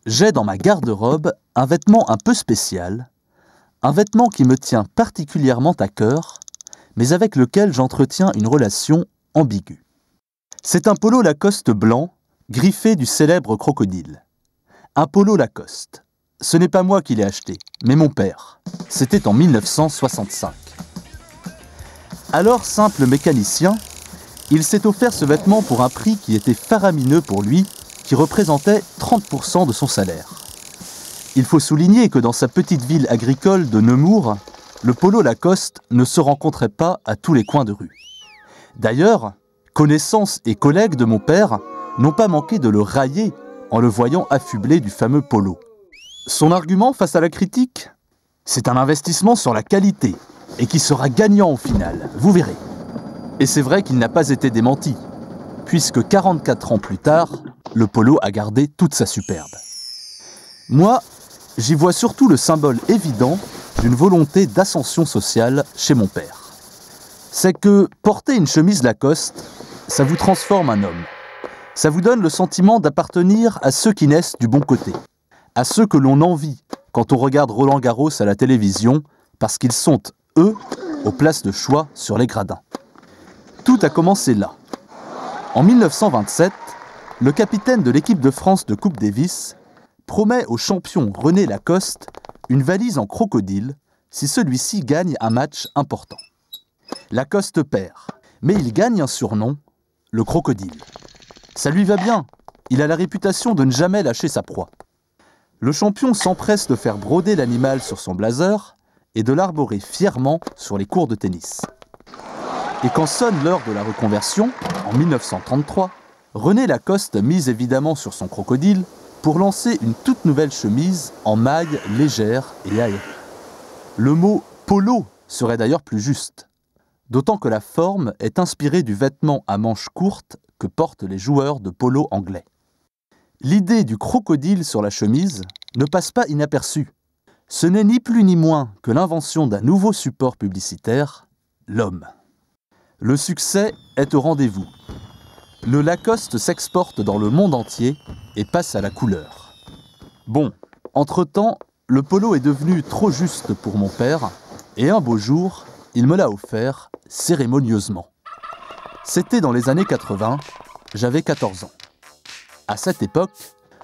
J'ai dans ma garde-robe un vêtement un peu spécial, un vêtement qui me tient particulièrement à cœur, mais avec lequel j'entretiens une relation ambiguë. C'est un polo Lacoste blanc, griffé du célèbre crocodile. Un polo Lacoste. Ce n'est pas moi qui l'ai acheté, mais mon père. C'était en 1965. Alors simple mécanicien, il s'est offert ce vêtement pour un prix qui était faramineux pour lui, qui représentait 30% de son salaire. Il faut souligner que dans sa petite ville agricole de Nemours, le polo Lacoste ne se rencontrait pas à tous les coins de rue. D'ailleurs, connaissances et collègues de mon père n'ont pas manqué de le railler en le voyant affublé du fameux polo. Son argument face à la critique ? C'est un investissement sur la qualité et qui sera gagnant au final, vous verrez. Et c'est vrai qu'il n'a pas été démenti, puisque 44 ans plus tard, le polo a gardé toute sa superbe. Moi, j'y vois surtout le symbole évident d'une volonté d'ascension sociale chez mon père. C'est que porter une chemise Lacoste, ça vous transforme un homme. Ça vous donne le sentiment d'appartenir à ceux qui naissent du bon côté, à ceux que l'on envie quand on regarde Roland-Garros à la télévision, parce qu'ils sont, eux, aux places de choix sur les gradins. Tout a commencé là. En 1927, le capitaine de l'équipe de France de Coupe Davis promet au champion René Lacoste une valise en crocodile si celui-ci gagne un match important. Lacoste perd, mais il gagne un surnom, le crocodile. Ça lui va bien, il a la réputation de ne jamais lâcher sa proie. Le champion s'empresse de faire broder l'animal sur son blazer et de l'arborer fièrement sur les courts de tennis. Et quand sonne l'heure de la reconversion, en 1933, René Lacoste mise évidemment sur son crocodile pour lancer une toute nouvelle chemise en maille légère et aérée. Le mot « polo » serait d'ailleurs plus juste, d'autant que la forme est inspirée du vêtement à manches courtes que portent les joueurs de polo anglais. L'idée du crocodile sur la chemise ne passe pas inaperçue. Ce n'est ni plus ni moins que l'invention d'un nouveau support publicitaire, l'homme. Le succès est au rendez-vous. Le Lacoste s'exporte dans le monde entier et passe à la couleur. Bon, entre-temps, le polo est devenu trop juste pour mon père et un beau jour, il me l'a offert cérémonieusement. C'était dans les années 80, j'avais 14 ans. À cette époque,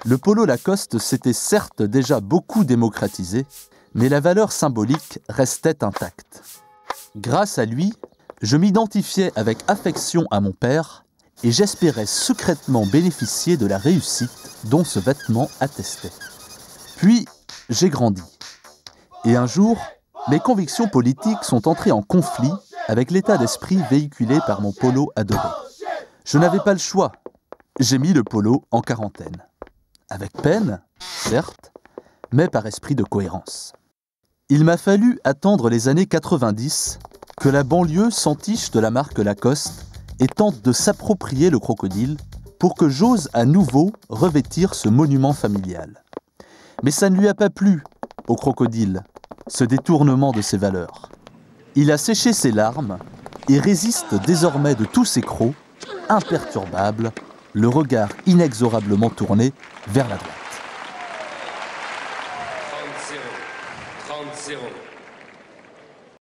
le polo Lacoste s'était certes déjà beaucoup démocratisé, mais la valeur symbolique restait intacte. Grâce à lui, je m'identifiais avec affection à mon père et j'espérais secrètement bénéficier de la réussite dont ce vêtement attestait. Puis, j'ai grandi. Et un jour, mes convictions politiques sont entrées en conflit avec l'état d'esprit véhiculé par mon polo adoré. Je n'avais pas le choix. J'ai mis le polo en quarantaine. Avec peine, certes, mais par esprit de cohérence. Il m'a fallu attendre les années 90 que la banlieue s'entiche de la marque Lacoste et tente de s'approprier le crocodile pour que j'ose à nouveau revêtir ce monument familial. Mais ça ne lui a pas plu, au crocodile, ce détournement de ses valeurs. Il a séché ses larmes et résiste désormais de tous ses crocs, imperturbable, le regard inexorablement tourné vers la droite.